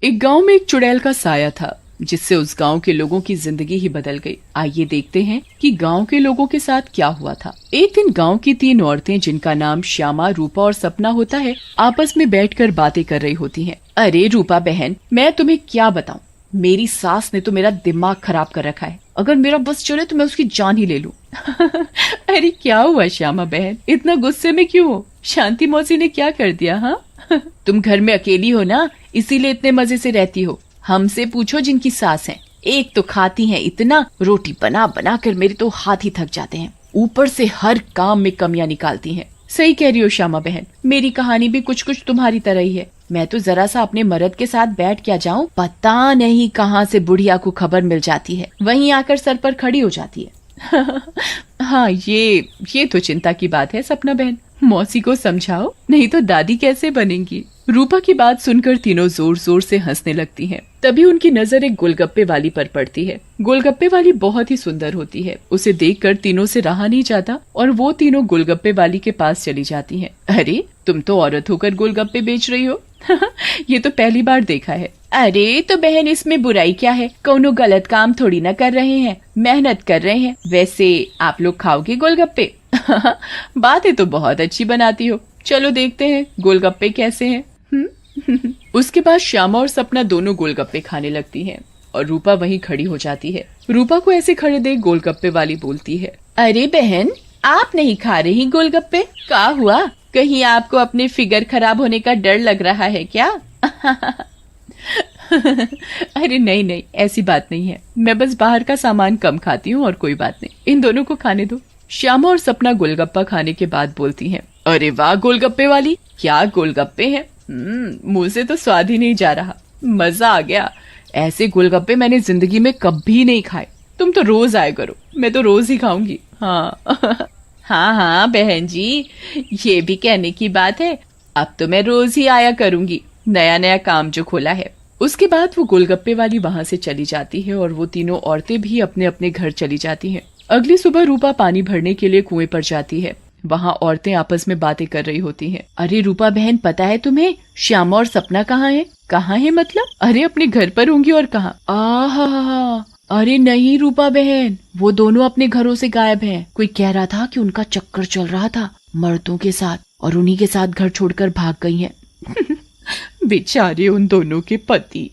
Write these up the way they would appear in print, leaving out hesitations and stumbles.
एक गांव में एक चुड़ैल का साया था जिससे उस गांव के लोगों की जिंदगी ही बदल गई। आइए देखते हैं कि गांव के लोगों के साथ क्या हुआ था। एक दिन गांव की 3 औरतें जिनका नाम श्यामा, रूपा और सपना होता है, आपस में बैठकर बातें कर रही होती हैं। अरे रूपा बहन, मैं तुम्हें क्या बताऊं, मेरी सास ने तो मेरा दिमाग खराब कर रखा है। अगर मेरा बस चले तो मैं उसकी जान ही ले लूं। अरे क्या हुआ श्यामा बहन, इतना गुस्से में क्यों हो? शांति मौसी ने क्या कर दिया? हाँ तुम घर में अकेली हो ना, इसीलिए इतने मजे से रहती हो। हमसे पूछो जिनकी सास है, एक तो खाती हैं इतना, रोटी बना बना कर मेरे तो हाथ ही थक जाते हैं, ऊपर से हर काम में कमियां निकालती हैं। सही कह रही हो श्यामा बहन, मेरी कहानी भी कुछ कुछ तुम्हारी तरह ही है। मैं तो जरा सा अपने मर्द के साथ बैठ क्या जाऊं, पता नहीं कहां से बुढ़िया को खबर मिल जाती है, वहीं आकर सर पर खड़ी हो जाती है। हाँ ये तो चिंता की बात है सपना बहन, मौसी को समझाओ, नहीं तो दादी कैसे बनेंगी। रूपा की बात सुनकर तीनों जोर जोर से हंसने लगती हैं। तभी उनकी नजर एक गोलगप्पे वाली पर पड़ती है। गोलगप्पे वाली बहुत ही सुंदर होती है। उसे देखकर तीनों से रहा नहीं जाता और वो तीनों गोलगप्पे वाली के पास चली जाती हैं। अरे तुम तो औरत होकर गोलगप्पे बेच रही हो। ये तो पहली बार देखा है। अरे तो बहन, इसमें बुराई क्या है, कोनो गलत काम थोड़ी ना कर रहे हैं, मेहनत कर रहे हैं। वैसे आप लोग खाओगे गोलगप्पे? बातें तो बहुत अच्छी बनाती हो, चलो देखते हैं गोलगप्पे कैसे हैं। उसके बाद श्यामा और सपना दोनों गोलगप्पे खाने लगती हैं और रूपा वहीं खड़ी हो जाती है। रूपा को ऐसे खड़े देख गोलगप्पे वाली बोलती है, अरे बहन, आप नहीं खा रही गोलगप्पे? क्या हुआ, कहीं आपको अपने फिगर खराब होने का डर लग रहा है क्या? अरे नहीं नहीं, ऐसी बात नहीं है, मैं बस बाहर का सामान कम खाती हूँ और कोई बात नहीं, इन दोनों को खाने दो। श्यामा और सपना गोलगप्पा खाने के बाद बोलती हैं, अरे वाह गोलगप्पे वाली, क्या गोलगप्पे हैं, मुंह से तो स्वाद ही नहीं जा रहा, मजा आ गया। ऐसे गोलगप्पे मैंने जिंदगी में कभी नहीं खाए। तुम तो रोज आया करो, मैं तो रोज ही खाऊंगी। हाँ हाँ हाँ बहन जी, ये भी कहने की बात है, अब तो मैं रोज ही आया करूंगी, नया नया काम जो खोला है। उसके बाद वो गोलगप्पे वाली वहाँ से चली जाती है और वो तीनों औरतें भी अपने अपने घर चली जाती हैं। अगली सुबह रूपा पानी भरने के लिए कुएं पर जाती है। वहाँ औरतें आपस में बातें कर रही होती हैं। अरे रूपा बहन, पता है तुम्हें श्यामा और सपना कहाँ है? कहाँ है मतलब? अरे अपने घर पर होंगी और कहाँ? आहा, अरे नहीं रूपा बहन, वो दोनों अपने घरों से गायब हैं। कोई कह रहा था कि उनका चक्कर चल रहा था मर्दों के साथ और उन्हीं के साथ घर छोड़कर भाग गई हैं। बेचारे उन दोनों के पति।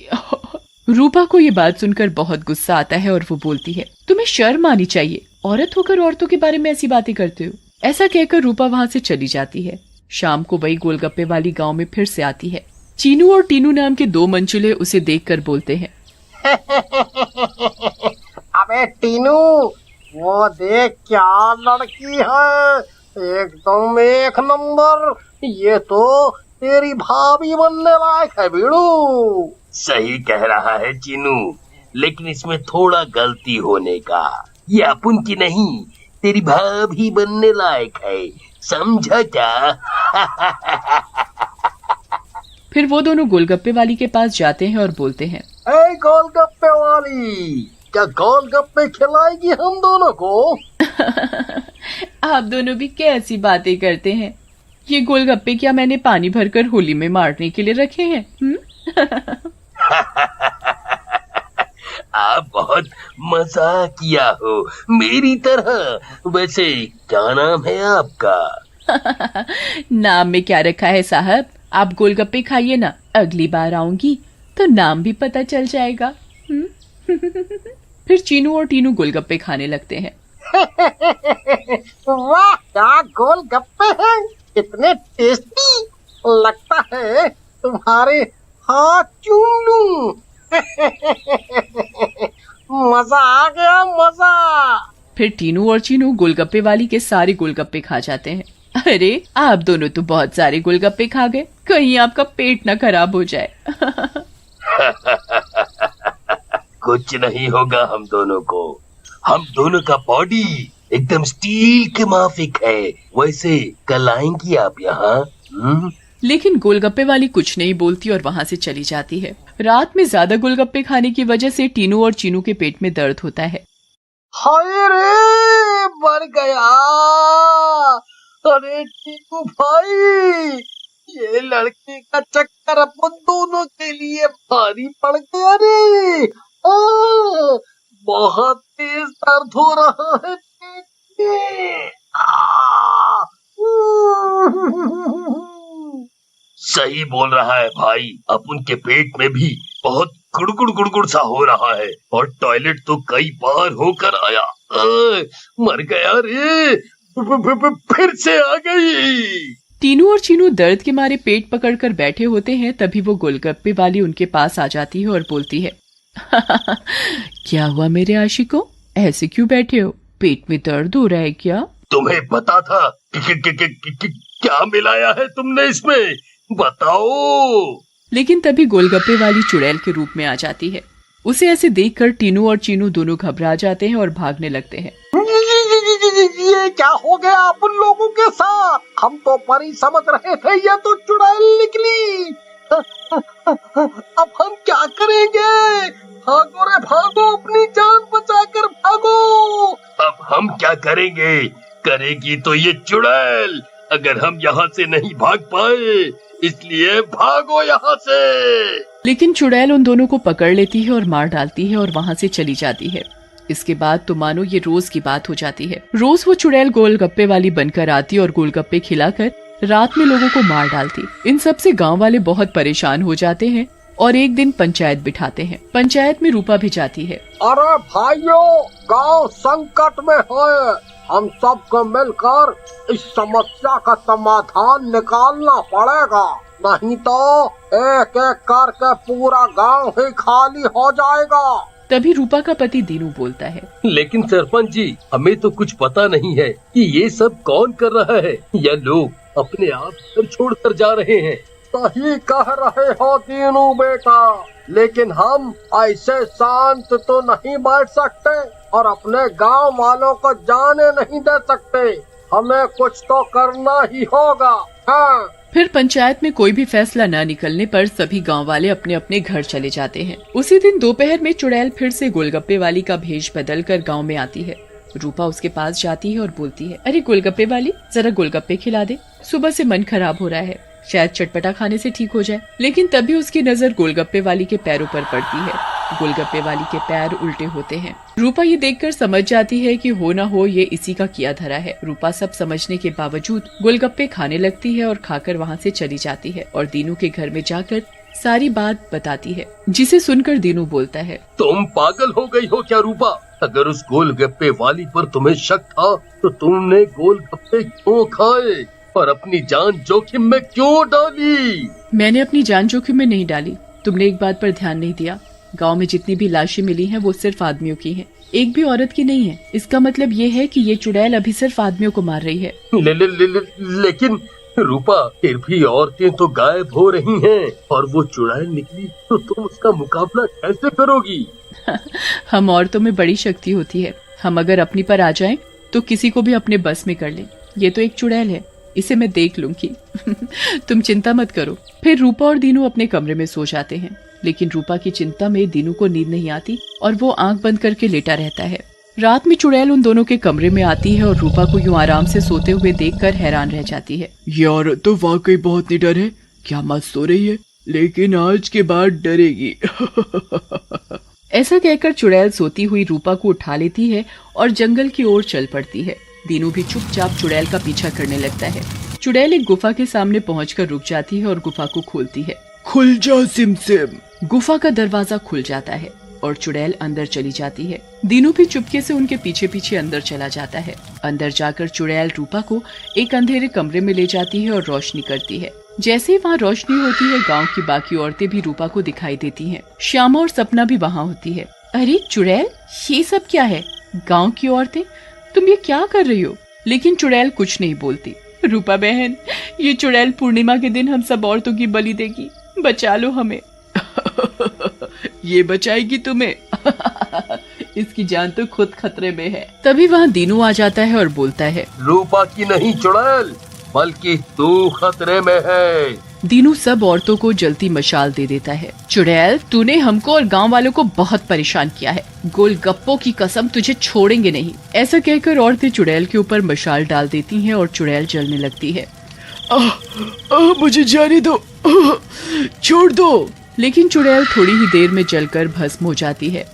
रूपा को ये बात सुनकर बहुत गुस्सा आता है और वो बोलती है, तुम्हें शर्म आनी चाहिए, औरत होकर औरतों के बारे में ऐसी बातें करते हो। ऐसा कहकर रूपा वहाँ से चली जाती है। शाम को वही गोलगप्पे वाली गांव में फिर से आती है। चीनू और टीनू नाम के 2 मंचूले उसे देखकर बोलते हैं, अबे टीनू, वो देख क्या लड़की है, एकदम एक नंबर, ये तो तेरी भाभी बनने लायक है बीड़ू। सही कह रहा है चीनू, लेकिन इसमें थोड़ा गलती होने का, ये अपन की नहीं, तेरी भाभी बनने लायक है, समझा क्या? फिर वो दोनों गोलगप्पे वाली के पास जाते हैं और बोलते हैं, ए गोलगप्पे वाली, क्या गोलगप्पे खिलाएगी हम दोनों को? आप दोनों भी कैसी बातें करते हैं, ये गोलगप्पे क्या मैंने पानी भरकर होली में मारने के लिए रखे हैं? आप बहुत मजाक किया हो मेरी तरह। वैसे क्या नाम है आपका? नाम में क्या रखा है साहब, आप गोलगप्पे खाइए ना, अगली बार आऊंगी तो नाम भी पता चल जाएगा। फिर चीनू और टीनू गोलगप्पे खाने लगते हैं। वाह, क्या गोलगप्पे हैं, कितने टेस्टी, लगता है तुम्हारे हाथ चूम लूं। मजा आ गया, मजा। फिर टीनू और चीनू गोलगप्पे वाली के सारे गोलगप्पे खा जाते हैं। अरे आप दोनों तो बहुत सारे गोलगप्पे खा गए, कहीं आपका पेट ना खराब हो जाए। कुछ नहीं होगा हम दोनों को, हम दोनों का बॉडी एकदम स्टील के माफिक है। वैसे कल आएंगी आप यहाँ? लेकिन गोलगप्पे वाली कुछ नहीं बोलती और वहाँ से चली जाती है। रात में ज्यादा गोलगप्पे खाने की वजह से टीनू और चीनू के पेट में दर्द होता है। हाय रे, मर गया। अरे टीनू भाई, ये लड़की का चक्कर अपन दोनों के लिए भारी पड़ गया रे। बहुत तेज दर्द हो रहा है पेट में। सही बोल रहा है भाई, अपन के पेट में भी बहुत गुड़गुड़ गुड़गुड़ सा हो रहा है और टॉयलेट तो कई बार होकर आया। मर गया रे, फिर से आ गई। टीनू और चीनू दर्द के मारे पेट पकड़कर बैठे होते हैं। तभी वो गोलगप्पे वाली उनके पास आ जाती है और बोलती है, क्या हुआ मेरे आशिकों, ऐसे क्यों बैठे हो, पेट में दर्द हो रहा है क्या? तुम्हें पता था क्या मिलाया है तुमने इसमें, बताओ। लेकिन तभी गोलगप्पे वाली चुड़ैल के रूप में आ जाती है। उसे ऐसे देखकर टीनू और चीनू दोनों घबरा जाते हैं और भागने लगते हैं। ये क्या हो गया अपन लोगों के साथ? हम तो परी समझ रहे थे, ये तो चुड़ैल निकली। अब हम क्या करेंगे? भागो रे भागो, अपनी जान बचाकर भागो। अब हम क्या करेंगे? करेगी तो ये चुड़ैल, अगर हम यहाँ से नहीं भाग पाए, इसलिए भागो यहाँ से। लेकिन चुड़ैल उन दोनों को पकड़ लेती है और मार डालती है और वहाँ से चली जाती है। इसके बाद तो मानो ये रोज की बात हो जाती है। रोज वो चुड़ैल गोलगप्पे वाली बनकर आती और गोलगप्पे खिलाकर रात में लोगों को मार डालती। इन सब से गांव वाले बहुत परेशान हो जाते हैं और एक दिन पंचायत बिठाते हैं। पंचायत में रूपा भी जाती है। अरे भाइयों, गांव संकट में है, हम सबको मिलकर इस समस्या का समाधान निकालना पड़ेगा, नहीं तो एक एक करके पूरा गांव ही खाली हो जाएगा। तभी रूपा का पति दीनू बोलता है, लेकिन सरपंच जी, हमें तो कुछ पता नहीं है कि ये सब कौन कर रहा है, या लोग अपने आप घर छोड़कर जा रहे हैं। सही कह रहे हो दीनू बेटा, लेकिन हम ऐसे शांत तो नहीं बैठ सकते और अपने गांव वालों को जाने नहीं दे सकते। हमें कुछ तो करना ही होगा। हाँ। फिर पंचायत में कोई भी फैसला न निकलने पर सभी गांव वाले अपने अपने घर चले जाते हैं। उसी दिन दोपहर में चुड़ैल फिर से गोलगप्पे वाली का भेष बदल कर गाँव में आती है। रूपा उसके पास जाती है और बोलती है, अरे गोलगप्पे वाली, जरा गोलगप्पे खिला दे, सुबह से मन खराब हो रहा है, शायद चटपटा खाने से ठीक हो जाए। लेकिन तभी उसकी नजर गोलगप्पे वाली के पैरों पर पड़ती है। गोलगप्पे वाली के पैर उल्टे होते हैं। रूपा ये देखकर समझ जाती है कि हो ना हो ये इसी का किया धरा है। रूपा सब समझने के बावजूद गोलगप्पे खाने लगती है और खाकर वहाँ से चली जाती है और दीनू के घर में जाकर सारी बात बताती है, जिसे सुनकर दीनू बोलता है, तुम पागल हो गई हो क्या रूपा? अगर उस गोलगप्पे वाली पर तुम्हें शक था तो तुमने गोलगप्पे क्यों खाए और अपनी जान जोखिम में क्यों डाली? मैंने अपनी जान जोखिम में नहीं डाली। तुमने एक बात पर ध्यान नहीं दिया, गांव में जितनी भी लाशें मिली हैं वो सिर्फ आदमियों की हैं, एक भी औरत की नहीं है। इसका मतलब ये है कि ये चुड़ैल अभी सिर्फ आदमियों को मार रही है। लेकिन रूपा, फिर भी औरतें तो गायब हो रही हैं और वो चुड़ैल निकली तो तुम उसका मुकाबला कैसे करोगी? हम औरतों में बड़ी शक्ति होती है, हम अगर अपनी पर आ जाएं तो किसी को भी अपने बस में कर लें। ये तो एक चुड़ैल है, इसे मैं देख लूंगी। तुम चिंता मत करो। फिर रूपा और दीनू अपने कमरे में सो जाते हैं। लेकिन रूपा की चिंता में दीनू को नींद नहीं आती और वो आंख बंद करके लेटा रहता है। रात में चुड़ैल उन दोनों के कमरे में आती है और रूपा को यूं आराम से सोते हुए देखकर हैरान रह जाती है। ये औरत तो वाकई बहुत निडर है, क्या मत सो रही है, लेकिन आज के बाद डरेगी। ऐसा कहकर चुड़ैल सोती हुई रूपा को उठा लेती है और जंगल की ओर चल पड़ती है। दीनू भी चुपचाप चुड़ैल का पीछा करने लगता है। चुड़ैल एक गुफा के सामने पहुंचकर रुक जाती है और गुफा को खोलती है। खुल जा सिमसिम। गुफा का दरवाजा खुल जाता है और चुड़ैल अंदर चली जाती है। दीनू भी चुपके से उनके पीछे पीछे अंदर चला जाता है। अंदर जाकर चुड़ैल रूपा को एक अंधेरे कमरे में ले जाती है और रोशनी करती है। जैसे ही वहाँ रोशनी होती है, गांव की बाकी औरतें भी रूपा को दिखाई देती हैं। श्यामा और सपना भी वहाँ होती है। अरे चुड़ैल, ये सब क्या है? गांव की औरतें, तुम ये क्या कर रही हो? लेकिन चुड़ैल कुछ नहीं बोलती। रूपा बहन, ये चुड़ैल पूर्णिमा के दिन हम सब औरतों की बलि देगी, बचा लो हमें। ये बचाएगी तुम्हें। इसकी जान तो खुद खतरे में है। तभी वहाँ दीनू आ जाता है और बोलता है, रूपा की नहीं चुड़ैल, बल्कि तू खतरे में है। दीनू सब औरतों को जलती मशाल दे देता है। चुड़ैल, तूने हमको और गांव वालों को बहुत परेशान किया है, गोलगप्पों की कसम, तुझे छोड़ेंगे नहीं। ऐसा कहकर औरतें चुड़ैल के ऊपर मशाल डाल देती हैं और चुड़ैल जलने लगती है। मुझे जाने दो, छोड़ दो। लेकिन चुड़ैल थोड़ी ही देर में जलकर भस्म हो जाती है।